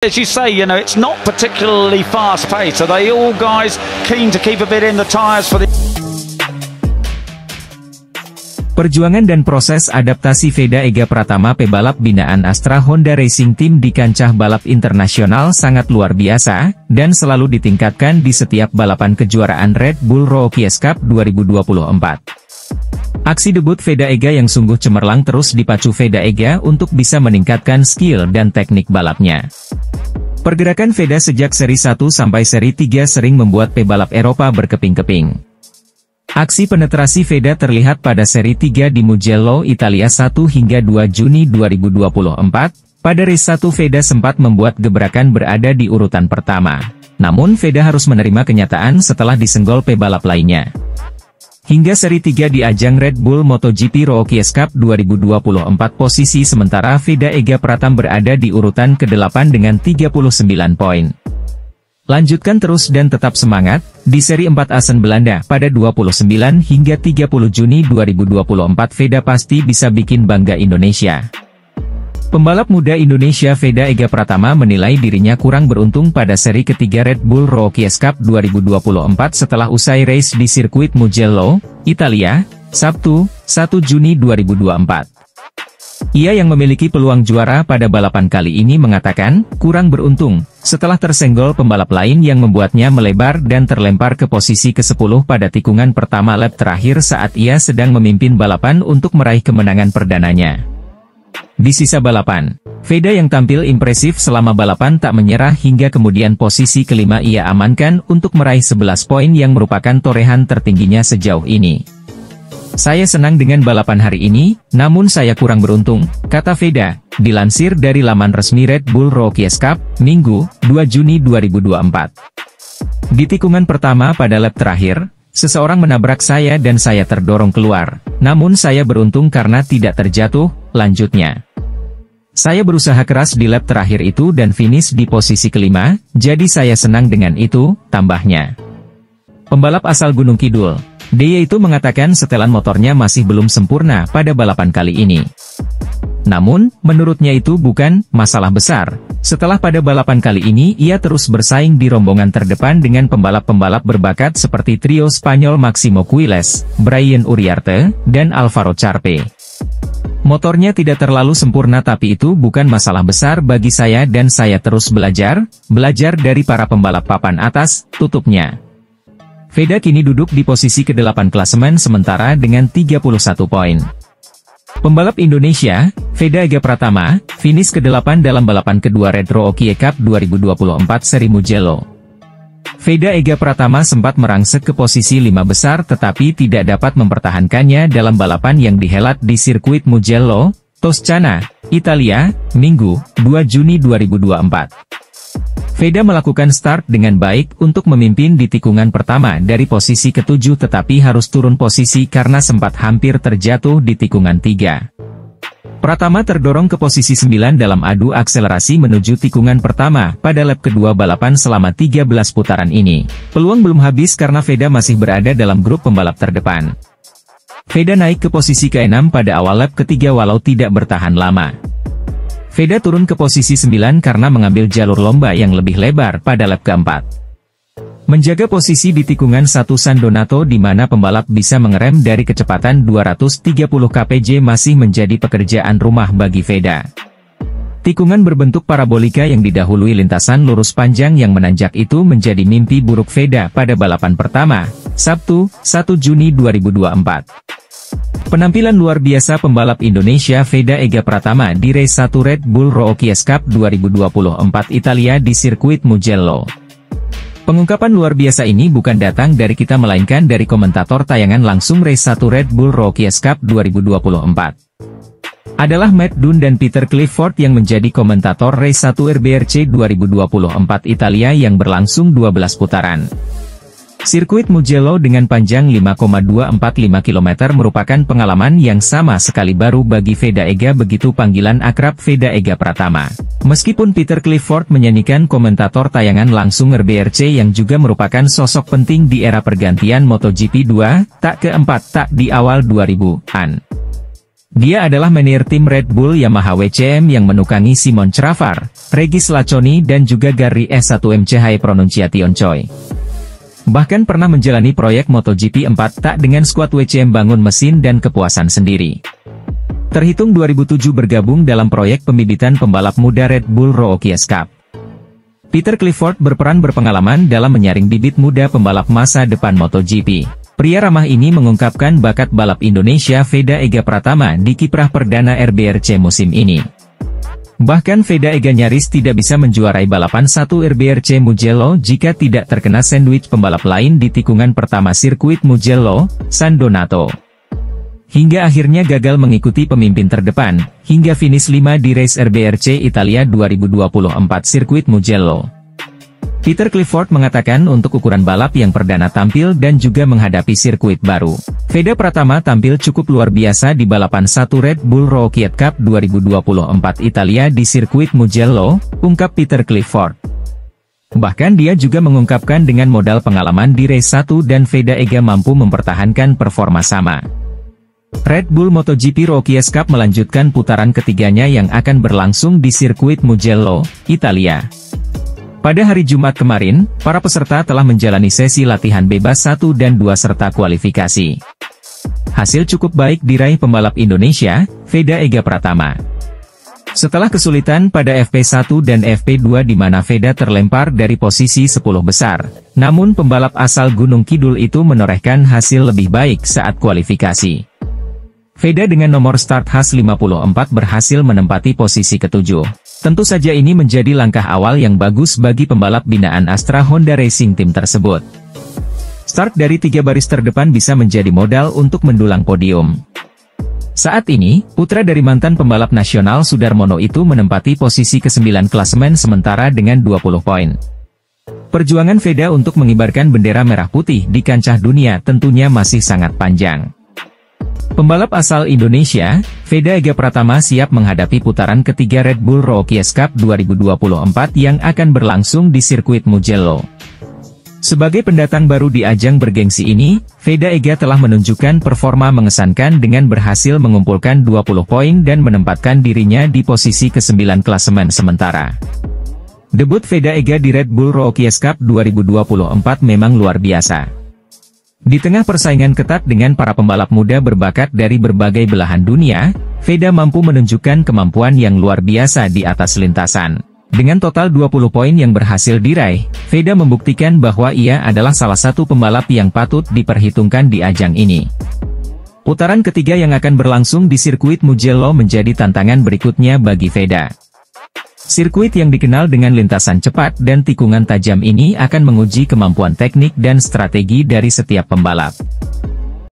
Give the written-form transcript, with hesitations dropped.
As you say, you know, it's not particularly fast-paced. Are they all guys keen to keep a bit in the tyres for the... Perjuangan dan proses adaptasi Veda Ega Pratama pebalap binaan Astra Honda Racing Team di kancah balap internasional sangat luar biasa, dan selalu ditingkatkan di setiap balapan kejuaraan Red Bull Rookies Cup 2024. Aksi debut Veda Ega yang sungguh cemerlang terus dipacu Veda Ega untuk bisa meningkatkan skill dan teknik balapnya. Pergerakan Veda sejak seri 1 sampai seri 3 sering membuat pebalap Eropa berkeping-keping. Aksi penetrasi Veda terlihat pada seri 3 di Mugello, Italia 1 hingga 2 Juni 2024. Pada race 1 Veda sempat membuat gebrakan berada di urutan pertama. Namun Veda harus menerima kenyataan setelah disenggol pebalap lainnya. Hingga seri 3 di ajang Red Bull MotoGP Rookies Cup 2024 posisi sementara Veda Ega Pratama berada di urutan ke-8 dengan 39 poin. Lanjutkan terus dan tetap semangat, di seri 4 Assen Belanda pada 29 hingga 30 Juni 2024 Veda pasti bisa bikin bangga Indonesia. Pembalap muda Indonesia Veda Ega Pratama menilai dirinya kurang beruntung pada seri ketiga Red Bull Rookies Cup 2024 setelah usai race di sirkuit Mugello, Italia, Sabtu, 1 Juni 2024. Ia yang memiliki peluang juara pada balapan kali ini mengatakan, kurang beruntung, setelah tersenggol pembalap lain yang membuatnya melebar dan terlempar ke posisi ke-10 pada tikungan pertama lap terakhir saat ia sedang memimpin balapan untuk meraih kemenangan perdananya. Di sisa balapan, Veda yang tampil impresif selama balapan tak menyerah hingga kemudian posisi kelima ia amankan untuk meraih 11 poin yang merupakan torehan tertingginya sejauh ini. Saya senang dengan balapan hari ini, namun saya kurang beruntung, kata Veda, dilansir dari laman resmi Red Bull Rookies Cup, Minggu, 2 Juni 2024. Di tikungan pertama pada lap terakhir, seseorang menabrak saya dan saya terdorong keluar, namun saya beruntung karena tidak terjatuh, lanjutnya. Saya berusaha keras di lap terakhir itu dan finish di posisi kelima, jadi saya senang dengan itu, tambahnya. Pembalap asal Gunung Kidul, Deye itu mengatakan setelan motornya masih belum sempurna pada balapan kali ini. Namun, menurutnya itu bukan masalah besar. Setelah pada balapan kali ini ia terus bersaing di rombongan terdepan dengan pembalap-pembalap berbakat seperti trio Spanyol Máximo Quiles, Brian Uriarte, dan Alvaro Charpe. Motornya tidak terlalu sempurna tapi itu bukan masalah besar bagi saya dan saya terus belajar dari para pembalap papan atas, tutupnya. Veda kini duduk di posisi ke-8 klasemen sementara dengan 31 poin. Pembalap Indonesia, Veda Ega Pratama, finish ke-8 dalam balapan kedua Red Rookies Cup 2024 seri Mugello. Veda Ega Pratama sempat merangsek ke posisi 5 besar tetapi tidak dapat mempertahankannya dalam balapan yang dihelat di sirkuit Mugello, Toscana, Italia, Minggu, 2 Juni 2024. Veda melakukan start dengan baik untuk memimpin di tikungan pertama dari posisi ke-7 tetapi harus turun posisi karena sempat hampir terjatuh di tikungan 3. Pratama terdorong ke posisi 9 dalam adu akselerasi menuju tikungan pertama pada lap kedua balapan selama 13 putaran ini. Peluang belum habis karena Veda masih berada dalam grup pembalap terdepan. Veda naik ke posisi ke-6 pada awal lap ketiga walau tidak bertahan lama. Veda turun ke posisi 9 karena mengambil jalur lomba yang lebih lebar pada lap keempat. Menjaga posisi di tikungan 1 San Donato di mana pembalap bisa mengerem dari kecepatan 230 kpj masih menjadi pekerjaan rumah bagi Veda. Tikungan berbentuk parabolika yang didahului lintasan lurus panjang yang menanjak itu menjadi mimpi buruk Veda pada balapan pertama, Sabtu, 1 Juni 2024. Penampilan luar biasa pembalap Indonesia Veda Ega Pratama di race 1 Red Bull Rookies Cup 2024 Italia di sirkuit Mugello. Pengungkapan luar biasa ini bukan datang dari kita melainkan dari komentator tayangan langsung race 1 Red Bull Rookies Cup 2024. Adalah Matt Dunn dan Peter Clifford yang menjadi komentator race 1 RBRC 2024 Italia yang berlangsung 12 putaran. Sirkuit Mugello dengan panjang 5,245 km merupakan pengalaman yang sama sekali baru bagi Veda Ega begitu panggilan akrab Veda Ega Pratama. Meskipun Peter Clifford menyanyikan komentator tayangan langsung RBRC yang juga merupakan sosok penting di era pergantian MotoGP 2, tak keempat tak di awal 2000-an. Dia adalah manajer tim Red Bull Yamaha WCM yang menukangi Simon Cravar, Regis Laconi dan juga Gary S1MCH Pronunciation Choi. Bahkan pernah menjalani proyek MotoGP 4 tak dengan skuad WCM bangun mesin dan kepuasan sendiri. Terhitung 2007 bergabung dalam proyek pembibitan pembalap muda Red Bull Rookies Cup. Peter Clifford berperan berpengalaman dalam menyaring bibit muda pembalap masa depan MotoGP. Pria ramah ini mengungkapkan bakat balap Indonesia Veda Ega Pratama di kiprah perdana RBRC musim ini. Bahkan Veda Ega nyaris tidak bisa menjuarai balapan 1 RBRC Mugello jika tidak terkena sandwich pembalap lain di tikungan pertama sirkuit Mugello, San Donato. Hingga akhirnya gagal mengikuti pemimpin terdepan, hingga finish 5 di race RBRC Italia 2024 sirkuit Mugello. Peter Clifford mengatakan untuk ukuran balap yang perdana tampil dan juga menghadapi sirkuit baru, Veda Pratama tampil cukup luar biasa di balapan 1 Red Bull Rookies Cup 2024 Italia di sirkuit Mugello, ungkap Peter Clifford. Bahkan dia juga mengungkapkan dengan modal pengalaman di race 1 dan Veda Ega mampu mempertahankan performa sama. Red Bull MotoGP Rookies Cup melanjutkan putaran ketiganya yang akan berlangsung di sirkuit Mugello, Italia. Pada hari Jumat kemarin, para peserta telah menjalani sesi latihan bebas 1 dan 2 serta kualifikasi. Hasil cukup baik diraih pembalap Indonesia, Veda Ega Pratama. Setelah kesulitan pada FP1 dan FP2 di mana Veda terlempar dari posisi 10 besar, namun pembalap asal Gunung Kidul itu menorehkan hasil lebih baik saat kualifikasi. Veda dengan nomor start H54 berhasil menempati posisi ke-7. Tentu saja ini menjadi langkah awal yang bagus bagi pembalap binaan Astra Honda Racing Team tersebut. Start dari 3 baris terdepan bisa menjadi modal untuk mendulang podium. Saat ini, putra dari mantan pembalap nasional Sudarmono itu menempati posisi ke-9 klasemen sementara dengan 20 poin. Perjuangan Veda untuk mengibarkan bendera merah putih di kancah dunia tentunya masih sangat panjang. Pembalap asal Indonesia, Veda Ega Pratama siap menghadapi putaran ketiga Red Bull Rookies Cup 2024 yang akan berlangsung di sirkuit Mugello. Sebagai pendatang baru di ajang bergengsi ini, Veda Ega telah menunjukkan performa mengesankan dengan berhasil mengumpulkan 20 poin dan menempatkan dirinya di posisi ke-9 klasemen sementara. Debut Veda Ega di Red Bull Rookies Cup 2024 memang luar biasa. Di tengah persaingan ketat dengan para pembalap muda berbakat dari berbagai belahan dunia, Veda mampu menunjukkan kemampuan yang luar biasa di atas lintasan. Dengan total 20 poin yang berhasil diraih, Veda membuktikan bahwa ia adalah salah satu pembalap yang patut diperhitungkan di ajang ini. Putaran ketiga yang akan berlangsung di sirkuit Mugello menjadi tantangan berikutnya bagi Veda. Sirkuit yang dikenal dengan lintasan cepat dan tikungan tajam ini akan menguji kemampuan teknik dan strategi dari setiap pembalap.